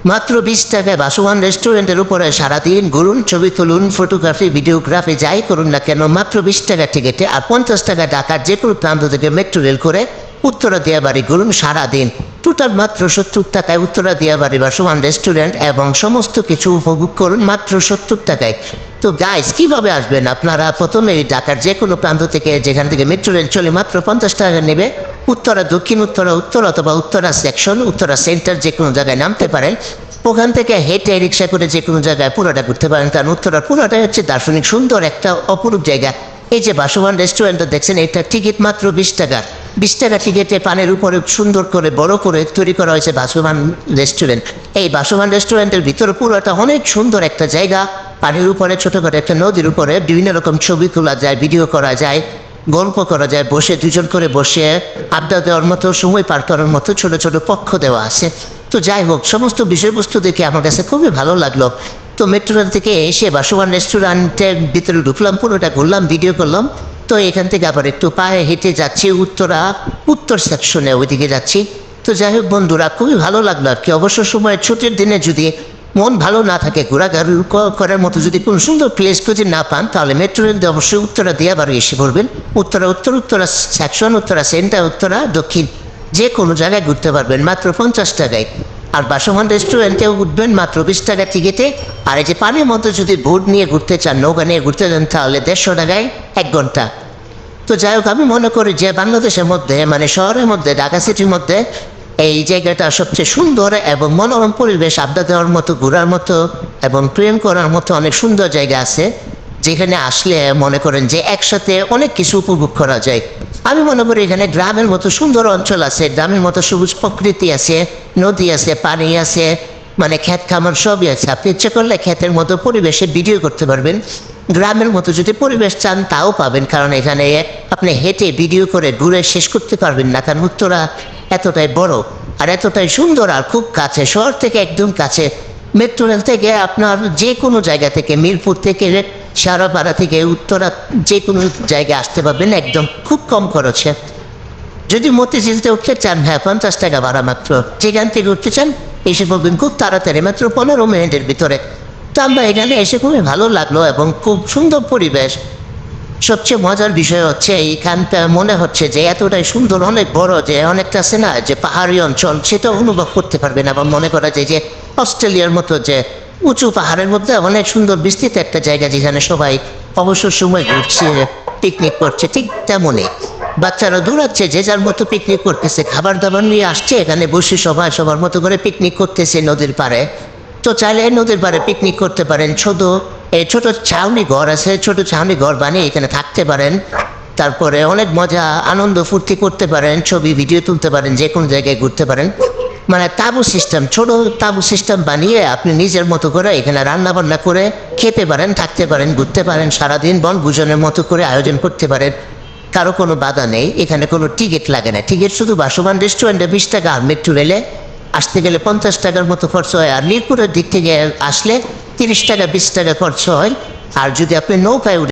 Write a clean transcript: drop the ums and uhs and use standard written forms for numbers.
মাত্র 20 টাকায় বাসুয়ান রেস্টুরেন্টের উপরে সারাদিন ঘুরুন, ছবি তুলুন, ফটোগ্রাফি, ভিডিওগ্রাফি যাই করুন না কেন মাত্র 20 টাকা টিকিটে। আর 50 টাকা ঢাকার যে কোনো প্রান্ত থেকে মেট্রো রেল করে উত্তরা দিয়াবাড়ি ঘুরুন সারাদিন। টোটাল মাত্র 70 টাকায় উত্তরা দিয়াবাড়ি বাসুয়ান রেস্টুরেন্ট এবং সমস্ত কিছু উপভোগ করুন মাত্র 70 টাকায়। তো গাইস, কীভাবে আসবেন আপনারা? প্রথমে ঢাকার যে কোনো প্রান্ত থেকে, যেখান থেকে মেট্রো রেল চলে, মাত্র 50 টাকা নেবে। উত্তরা, দক্ষিণ উত্তরা, উত্তর অথবা উত্তরা সেকশন, উত্তরা সেন্টার যে কোনো জায়গায় নামতে পারেন। ওখান থেকে হেঁটে রিক্সা করে যে কোনো জায়গায় পুরোটা ঘুরতে পারেন, কারণ উত্তরার পুরোটাই হচ্ছে দার্শনিক সুন্দর একটা অপরূপ জায়গা। এই যে বাসুয়ান রেস্টুরেন্টটা দেখছেন, এটা টিকিট মাত্র 20 টাকা। 20 টাকা টিকিটে পানের উপরে সুন্দর করে বড় করে তৈরি করা হয়েছে বাসুয়ান রেস্টুরেন্ট। এই বাসুয়ান রেস্টুরেন্টের ভিতরে পুরোটা অনেক সুন্দর একটা জায়গা। পানির উপরে ছোটোখাটো একটা নদীর উপরে বিভিন্ন রকম ছবি তোলা যায়, ভিডিও করা যায়, গল্প করা যায়, বসে দুজন করে বসে আড্ডা দেওয়ার মতো, সময় পার করার মতো ছোট ছোট পক্ষ দেওয়া আছে। তো যাই হোক, সমস্ত বিষয়বস্তু দেখে আমার কাছে খুবই ভালো লাগলো। তো মেট্রো রেল থেকে এসে বাসুয়ান রেস্টুরেন্টের ভিতরে ঢুকলাম, পুরোটা ঘুরলাম, ভিডিও করলাম। তো এখান থেকে আবার একটু পায়ে হেঁটে যাচ্ছি উত্তর সেকশনে, ওইদিকে যাচ্ছি। তো যাই হোক বন্ধুরা, খুবই ভালো লাগলো আর কি। অবসর সময় ছুটির দিনে যদি মন ভালো না থাকে, ঘোরাঘুরি করার মতো যদি কোনো সুন্দর প্লেস খুঁজে না পান, তাহলে মেট্রো রেল দিয়ে অবশ্যই উত্তরা দিয়াবাড়ি এসে পড়বেন। উত্তরা সেকশন, উত্তরা সেন্টার, উত্তরা দক্ষিণ যে কোনো জায়গায় ঘুরতে পারবেন মাত্র 50 টাকায়। আর বাসমান রেস্টুরেন্টেও উঠবেন মাত্র 20 টাকা টিকিটে। আর এই যে পানির মধ্যে যদি বোট নিয়ে ঘুরতে চান, নৌকা নিয়ে ঘুরতে চান, তাহলে 150 টাকায় 1 ঘন্টা। তো যাই হোক, আমি মনে করি যে বাংলাদেশের মধ্যে, মানে শহরের মধ্যে, ঢাকা সিটির মধ্যে এই জায়গাটা সবচেয়ে সুন্দর এবং মনোরম পরিবেশ, আড্ডা দেওয়ার মতো, ঘোরার মতো এবং প্রেম করার মতো অনেক সুন্দর জায়গা আছে, যেখানে আসলে মনে করেন যে একসাথে অনেক কিছু উপভোগ করা যায়। আমি মনে করি এখানে গ্রামের মতো সুন্দর অঞ্চল আছে, গ্রামের মতো সবুজ প্রকৃতি আছে, নদী আছে, পানি আছে, মানে ক্ষেত খামার সবই আছে। আপনি ইচ্ছে করলে ক্ষেতের মতো পরিবেশে ভিডিও করতে পারবেন। গ্রামের মতো যদি পরিবেশ চান তাও পাবেন, কারণ এখানে আপনি হেঁটে ভিডিও করে ঘুরে শেষ করতে পারবেন না, কারণ উত্তরা এতটাই বড় আর এতটাই সুন্দর আর খুব কাছে, শহর থেকে একদম কাছে। মেট্রো রেল থেকে আপনার যে কোনো জায়গা থেকে, মিরপুর থেকে, সারাপাড়া থেকে উত্তরা যে কোনো জায়গায় আসতে পারবেন একদম খুব কম খরচে। যদি মতিঝিলতে উঠতে চান, হ্যাঁ 50 টাকা ভাড়া মাত্র। যেখান থেকে উঠতে চান এসে পড়বেন খুব তাড়াতাড়ি, মাত্র 15 মিনিটের ভিতরে। তো আমরা এখানে এসে খুবই ভালো লাগলো এবং খুব সুন্দর পরিবেশ। সবচেয়ে মজার বিষয় হচ্ছে এইখানটা মনে হচ্ছে যে এতটাই সুন্দর, অনেক বড়, যে অনেকটা আছে না যে পাহাড়ি অঞ্চল, সেটা অনুভব করতে পারবেন। আবার মনে করা যায় যে অস্ট্রেলিয়ার মতো যে উঁচু পাহাড়ের মধ্যে অনেক সুন্দর বিস্তৃত একটা জায়গা, যেখানে সবাই অবসর সময় ঘুরছে, পিকনিক করছে, ঠিক তেমনই বাচ্চারা দৌড়াচ্ছে, যে যার মতো পিকনিক করতেছে, খাবার দাবার নিয়ে আসছে, এখানে বসে সবাই সবার মতো করে পিকনিক করতেছে নদীর পাড়ে। তো চাইলে নদীর পাড়ে পিকনিক করতে পারেন। ছোট ছাউনি ঘর আছে, ছোট ছাউনি ঘর বানিয়ে এখানে থাকতে পারেন। তারপরে অনেক মজা আনন্দ ফুর্তি করতে পারেন, ছবি ভিডিও তুলতে পারেন, যে কোনো জায়গায় ঘুরতে পারেন। মানে তাঁবু সিস্টেম, ছোট তাঁবু সিস্টেম বানিয়ে আপনি নিজের মতো করে এখানে রান্না বান্না করে খেতে পারেন, থাকতে পারেন, ঘুরতে পারেন, সারাদিন বনভোজনের মতো করে আয়োজন করতে পারেন। কারো কোনো বাধা নেই, এখানে কোনো টিকিট লাগে না। টিকিট শুধু বাসমান রেস্টুরেন্টে 20 টাকা, আর মেট্রো রেলে আসতে গেলে 50 টাকার মতো খরচ হয়। আর মিরপুরের দিক থেকে আসলে 30 টাকা 20 টাকা খরচ হয়। আর যদি আপনি নৌকায়